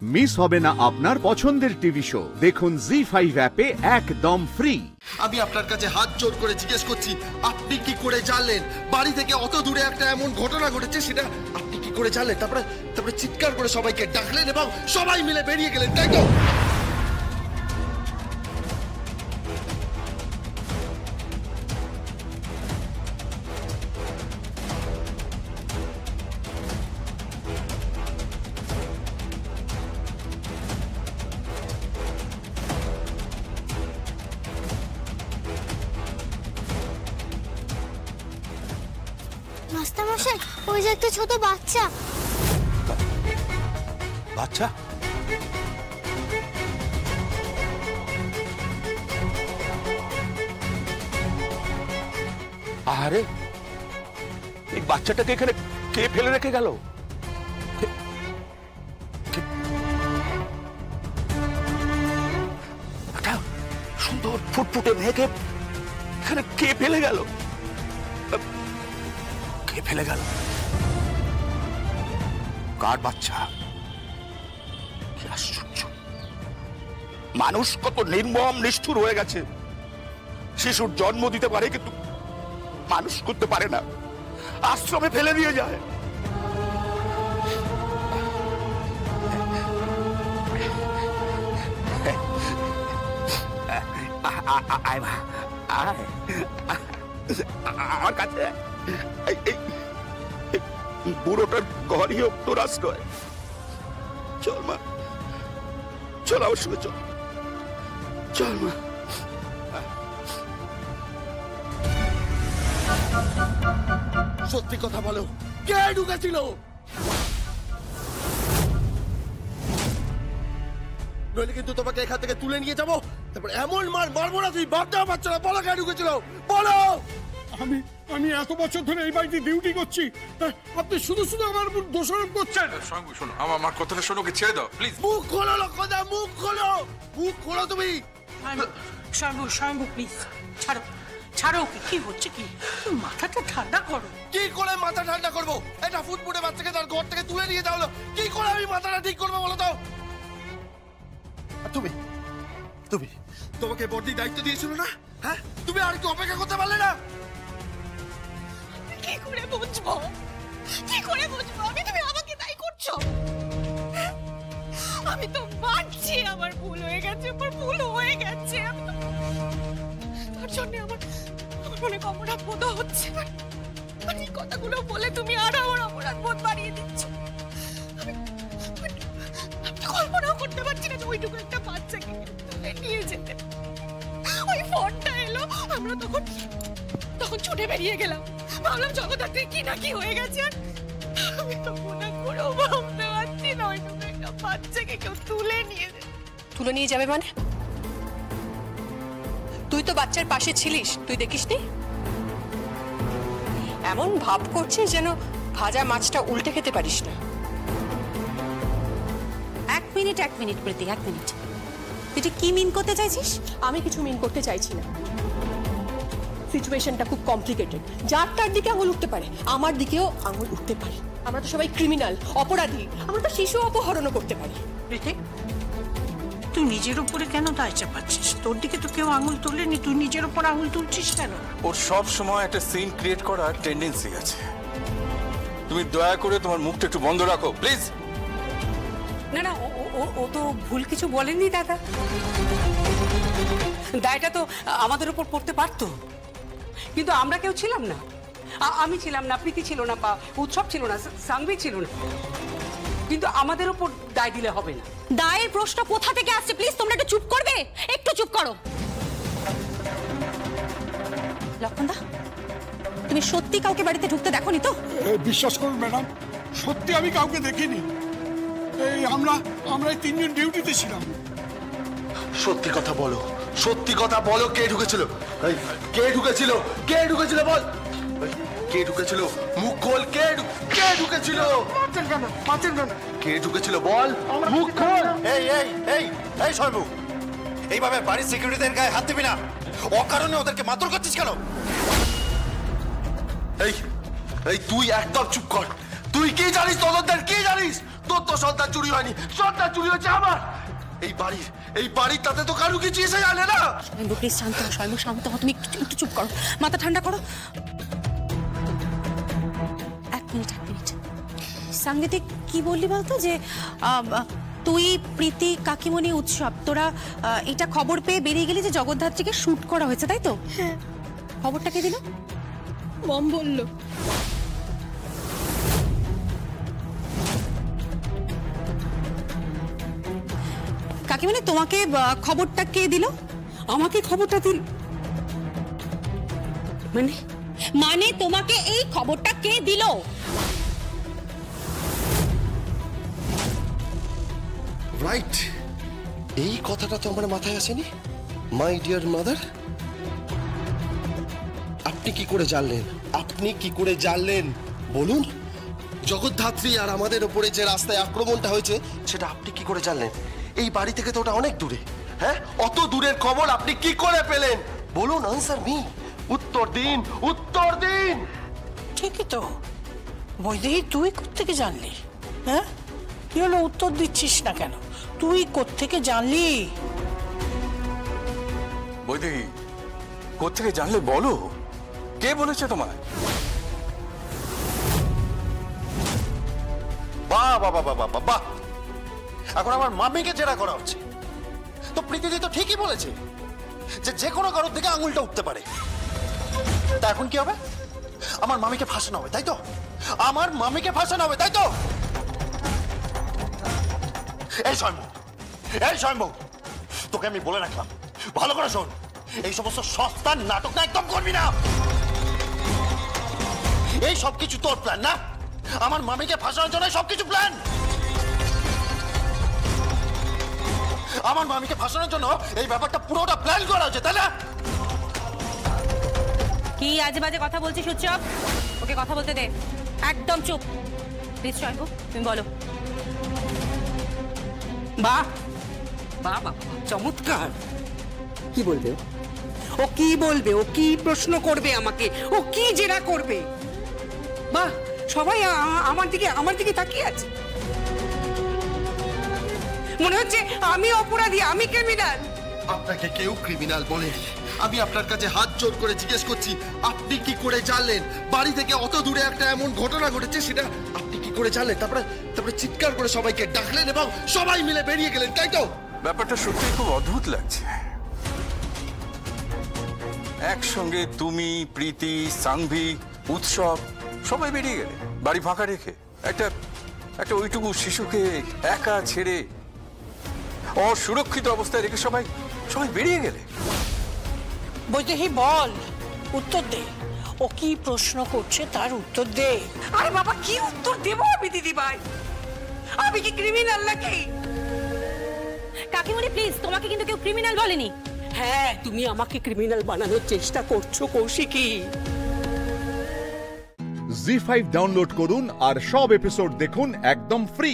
Miss হবে না আপনার পছন্দের টিভি শো। দেখুন জি5 অ্যাপে একদম ফ্রি। আমি আপনার কাছে হাত জোর করে জিজ্ঞেস করছি, আপনি কি করে জানলেন বাড়ি থেকে অত দূরে একটা এমন ঘটনা ঘটেছে? সেটা আপনি কি করে জানলেন? তারপরে চিৎকার করে সবাইকে ডাকলেন এবং সবাই মিলে বেরিয়ে গেলেন, তাই তো? মাস্টারমশাই, ওই যে একটা ছোট বাচ্চা। বাচ্চা? আরে এই বাচ্চাটাকে এখানে কে ফেলে রেখে গেল? একটা সুন্দর ফুটফুটে মেয়েকে এখানে কে ফেলে গেল? কে ফেলে গেল? কার বাচ্চা? কি আশ্চর্য! মানুষ কত নির্মম নিষ্ঠুর হয়ে গেছে। শিশুর জন্ম দিতে পারে কিন্তু মানুষ করতে পারে না, আশ্রমে ফেলে দিয়ে যায়। আমার কাছে বুড়োটার ঘরই হোক তোর আশ্রয়। চল মা, চল আমার সঙ্গে চল, চল মা। সত্যি কথা বলো, কে ঢুকেছিল? নইলে কিন্তু তোমাকে এখান থেকে তুলে নিয়ে যাবো। তারপর এমন মারবো না তুই ভাবতেও পারছো না। বলো কে ঢুকেছিল, বলো। আমি এত বছর ধরে এই বাড়িতে ডিউটি করছি, আপনি শুধু শুধু আমার উপর দোষারোপ করছেন। শোনো শোনো, আমার কথাটা শোনো, কি ছেড়ে দাও প্লিজ। মুখ খোলো লক্ষদা, মুখ খোলো, মুখ খোলো তুমি। স্বয়ম্ভু প্লিজ ছাড়ো, ছাড়ো। কি হচ্ছে? কি মাথাটা ঠান্ডা করো। কি করে মাথা ঠান্ডা করবো? এটা ফুটফুটে বাচ্চাকে তার ঘর থেকে তুলে নিয়ে যাও। কি করে আমি মাথাটা ঠিক করবো বলো তো? তুমি তুমি তোমাকে বর্দি দায়িত্ব দিয়েছিল না? হ্যাঁ, তুমি আর কি অপেক্ষা করতে পারলে না? কি করে বুঝবো? কি করে বুঝবো আমি? তুমি আমাকে দায়ী করছো। আমি তো মানছি আমার ভুল হয়ে গেছে, আমার ভুল হয়ে গেছে। আমি তো তার জন্য আমার মনে অপরাধ বোধ হচ্ছে। এই কথাগুলো বলে তুমি আর আমার অপরাধ বোধ বাড়িয়ে দিচ্ছ। আমি কল্পনাও করতে পারছি না যে ওইটুকু একটা বাচ্চাকে তুলে নিয়ে যেতে। ওই ফোনটা এলো, আমরা তখন ছুটে বেরিয়ে গেলাম। ভাবলাম জগদ্ধাত্রী কি না কি হয়ে গেছে। আর আমি তো মনে করেও ভাবতে পারছি না ওইটুকু একটা বাচ্চাকে কেউ তুলে নিয়ে যাবে। তুলে নিয়ে যাবে মানে? তুই তো বাচ্চার পাশে ছিলিস, তুই দেখিসনি? এমন ভাব করছিস যেন ভাজা মাছটা উল্টে খেতে পারিস না। এক মিনিট প্রীতি, এক মিনিট। তুই কি মিন করতে চাইছিস? আমি কিছু মিন করতে চাইছি না। সিচুয়েশনটা খুব কমপ্লিকেটেড। যার তার দিকে আঙুল উঠতে পারে, আমার দিকেও আঙুল উঠতে পারে। আমরা তো সবাই ক্রিমিনাল, অপরাধী। আমরা তো শিশু অপহরণও করতে পারি। প্রীতি, তুই নিজের উপরে কেন দায় চাপাচ্ছিস? তোর দিকে তো কেউ আঙুল তোলেনি, তুই নিজের উপর আঙুল তুলছিস কেন? ওর সব সময় একটা সিন ক্রিয়েট করার টেন্ডেন্সি আছে। তুমি দয়া করে তোমার মুখটা একটু বন্ধ রাখো প্লিজ। না না, ও তো ভুল কিছু বলেনি দাদা। দায়টা তো আমাদের উপর পড়তে পারতো, কিন্তু আমরা কেউ ছিলাম না। আমি ছিলাম না, প্রীতি ছিল না, বা উৎসব ছিল না, সাংবি ছিল না। কিন্তু আমাদের উপর দায় দিলে হবে না। দায়ের প্রশ্ন কোথা থেকে আসছে? প্লিজ তোমরা একটু চুপ করবে? একটু চুপ করো। লক্ষণদা, তুমি সত্যি কাউকে বাড়িতে ঢুকতে দেখোনি তো? বিশ্বাস করুন ম্যাডাম, সত্যি আমি কাউকে দেখিনি। এই আমরা এই তিনজন ডিউটিতে ছিলাম। সত্যি কথা বলো, সত্যি কথা বলো। কে ঢুকেছিল? কে ঢুকেছিল? কে ঢুকেছিল বল? কে ঢুকেছিল? মুখ খোল। কে ঢুকেছিল? কে ঢুকেছিল বল, মুখ খোল। এই শম্ভু, এইভাবে বাড়ির সিকিউরিটিদের গায়ে হাত দিবি না। অকারণে ওদেরকে মারধর করছিস কেন? এই তুই একদম চুপ কর। তুই কি জানিস? তদন্তের কি জানিস? তোর তো সন্তান চুরি হয়নি, সন্তান চুরি হয়েছে আমার। এই বাড়ির তাতে তো কারু কিছু এসে জানে না। স্বয়ম্ভু প্লিজ শান্ত হও, স্বয়ম্ভু শান্ত হও, তুমি একটু চুপ করো, মাথা ঠান্ডা করো। এক মিনিট সাংগীতিক কি বললি বলতো, যে তুই প্রীতি কাকিমণি উৎসব তোরা এটা খবর পেয়ে বেরিয়ে গেলি যে জগদ্ধাত্রীকে শুট করা হয়েছে, তাই তো? হ্যাঁ। খবরটা কে দিল? মম বলল। কাকিমণি তোমাকে খবরটা কে দিল? আমাকে খবরটা দিল মানে তোমাকে এই খবরটা কে দিল? রাইট, এই কথাটা তো আমার মাথায় আসেনি। মাই ডিয়ার মাদার, আপনি কি করে জানলেন বলুন? জগদ্ধাত্রী আর আমাদের উপরে যে রাস্তায় আক্রমণটা হয়েছে সেটা আপনি কি করে জানলেন? এই বাড়ি থেকে তো ওটা অনেক দূরে। হ্যাঁ, অত দূরের খবর আপনি কি করে পেলেন বলুন? আনসার মি, উত্তর দিন। ঠিকই তো বৈদেহী, তুই কোত্থেকে জানলি? হ্যাঁ, কি হলো, উত্তর দিচ্ছিস না কেন? তুই কোত্থেকে জানলি? বৈদেহী কোত্থেকে জানলে বলো, কে বলেছে তোমায়? বাহ, এখন আমার মামিকে জেরা করা হচ্ছে। তো প্রীতিদি তো ঠিকই বলেছে যে কোনো কারোর দিকে আঙুলটা উঠতে পারে। তা এখন কি হবে? আমার মামিকে ফাঁসানো হবে, তাই তো? এই স্বয়ম্ভু, তোকে আমি বলে রাখলাম, ভালো করে শোন, এই সমস্ত সস্তার নাটক না একদম করবি না। এই সবকিছু তোর প্ল্যান না? আমার মামিকে ফাঁসানোর জন্য সবকিছু প্ল্যান? আমার মামিকে ফাঁসানোর জন্য এই ব্যাপারটা পুরোটা প্ল্যান করা হচ্ছে, তাই না? কি আজে বাজে কথা বলছিস উৎসব? ওকে কথা বলতে দে, একদম চুপ। প্লিজ স্বয়ম্ভু তুমি বলো। বাহ, চমৎকার। কি বলবে ও কি প্রশ্ন করবে আমাকে? ও কি জেরা করবে? বাহ, সবাই আমার দিকে তাকিয়ে আছে। মনে হচ্ছে আমি অপরাধী, আমি ক্রিমিনাল। আপনাকে কেউ ক্রিমিনাল বলেনি। আমি আপনার কাছে হাত জোর করে জিজ্ঞেস করছি, আপনি কি করে জানলেন বাড়ি থেকে অত দূরে একটা এমন ঘটনা ঘটেছে? সেটা আপনি কি করে জানলেন? তারপরে চিৎকার করে সবাইকে ডাকলেন এবং সবাই মিলে বেরিয়ে গেলেন, তাই তো? ব্যাপারটা সত্যি খুব অদ্ভুত লাগছে। একসঙ্গে তুমি, প্রীতি, সাংভি, উৎসব সবাই বেরিয়ে গেলে বাড়ি ফাঁকা রেখে, একটা ওইটুকু শিশুকে একা ছেড়ে অসুরক্ষিত অবস্থায় রেখে সবাই বেরিয়ে গেলে। বৈদেহী বল, উত্তর দে। ও কি প্রশ্ন করছে তার উত্তর দে। আরে বাবা, কি উত্তর দেবো আমি দিদি ভাই? আমি কি ক্রিমিনাল নাকি? কাকিমণি প্লিজ, তোমাকে কিন্তু কেউ ক্রিমিনাল বলেনি। হ্যাঁ, তুমি আমাকে ক্রিমিনাল বানানোর চেষ্টা করছো কৌশিকী। জি5 ডাউনলোড করুন আর সব এপিসোড দেখুন একদম ফ্রি।